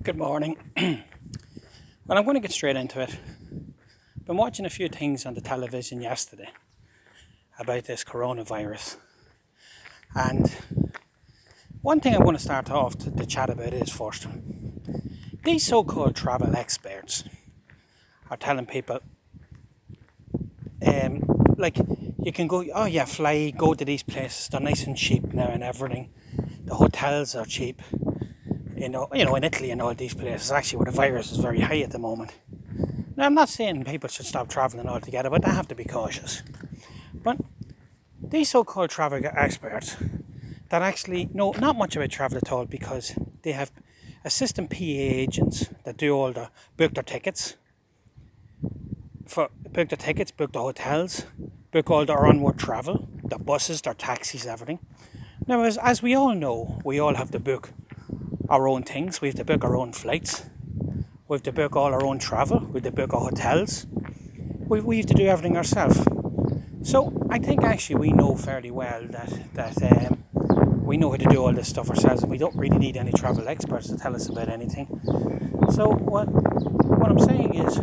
Good morning. Well, I'm going to get straight into it. Been watching a few things on the television yesterday about this coronavirus, and one thing I want to start off to chat about is first, these so-called travel experts are telling people, like, you can go, oh yeah, fly, go to these places, they're nice and cheap now and everything. The hotels are cheap. In Italy and all these places, actually, where the virus is very high at the moment. Now, I'm not saying people should stop travelling altogether, but they have to be cautious. But these so-called travel experts that actually know not much about travel at all, because they have assistant PA agents that do all the book the tickets, book the hotels, book all their onward travel, the buses, their taxis, everything. Now, as we all know, we all have to book our own things. We have to book our own flights. We have to book all our own travel. We have to book our hotels. We have to do everything ourselves. So I think actually we know fairly well that we know how to do all this stuff ourselves. We don't really need any travel experts to tell us about anything. So what I'm saying is,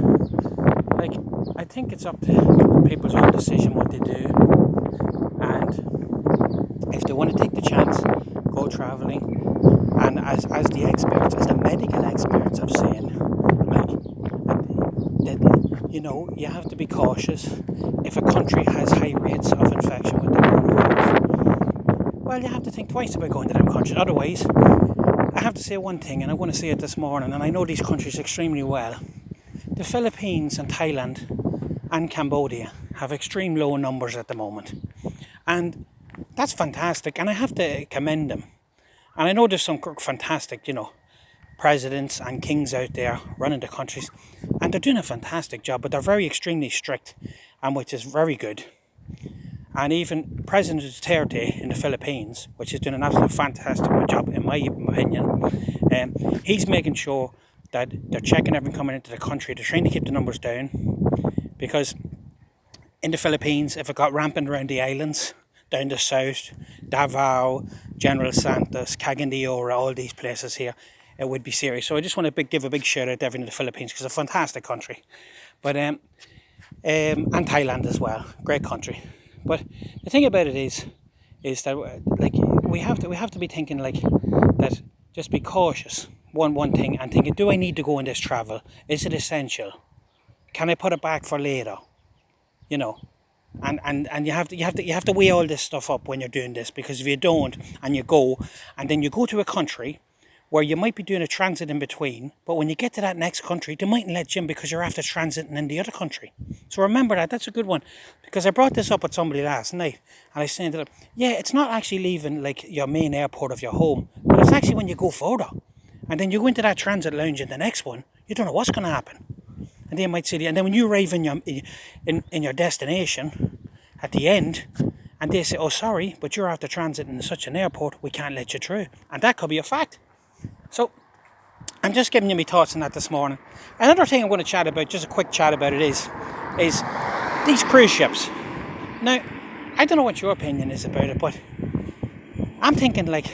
like, I think it's up to people's own decision what they do, and if they want to take the chance, go travelling. And as the experts, as the medical experts are saying, like, that you have to be cautious. If a country has high rates of infection with the coronavirus, well, you have to think twice about going to them countries. Otherwise, I have to say one thing, and I want to say it this morning, and I know these countries extremely well. The Philippines and Thailand and Cambodia have extreme low numbers at the moment. And that's fantastic, and I have to commend them. And I know there's some fantastic, presidents and kings out there running the countries, and they're doing a fantastic job, but they're very extremely strict, and which is very good. And even President Duterte in the Philippines, which is doing an absolute fantastic job, in my opinion, he's making sure that they're checking everything coming into the country. They're trying to keep the numbers down, because in the Philippines, if it got rampant around the islands, down the south, Davao, General Santos, Cagayan de Oro, all these places here, it would be serious. So I just want to give a big shout out to everyone in the Philippines, because it's a fantastic country. But and Thailand as well, great country. But the thing about it is that, like, we have to be thinking, like, that, just be cautious. One thing, and thinking, do I need to go on this travel? Is it essential? Can I put it back for later? And you have to weigh all this stuff up when you're doing this, because if you don't, and you go to a country where you might be doing a transit in between, but when you get to that next country, they mightn't let you in because you're after transiting in the other country. So remember that's a good one, because I brought this up with somebody last night, and I said to them, yeah, it's not actually leaving, like, your main airport of your home, but it's actually when you go further, and then you go into that transit lounge in the next one, you don't know what's going to happen. And they might say, and then when you arrive in your destination at the end, and they say, oh, sorry, but you're after transiting in such an airport, we can't let you through. And that could be a fact. So I'm just giving you my thoughts on that this morning. Another thing I'm going to chat about, just a quick chat about it, is these cruise ships. Now, I don't know what your opinion is about it, but I'm thinking, like,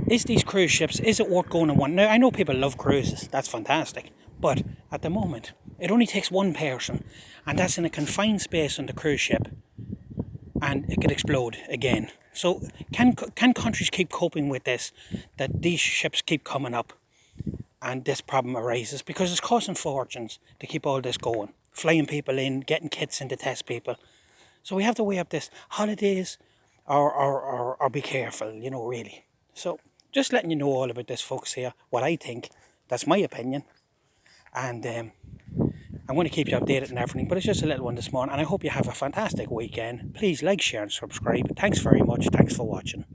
is these cruise ships, is it worth going on one? Now, I know people love cruises, that's fantastic. But at the moment, it only takes one person, and that's in a confined space on the cruise ship, and it could explode again. So can countries keep coping with this, that these ships keep coming up and this problem arises? Because it's costing fortunes to keep all this going, flying people in, getting kits in to test people. So we have to weigh up this, holidays or be careful, really. So just letting you know all about this, folks, here, what I think. That's my opinion. And I'm going to keep you updated and everything, but it's just a little one this morning, and I hope you have a fantastic weekend. Please like, share and subscribe. Thanks very much. Thanks for watching.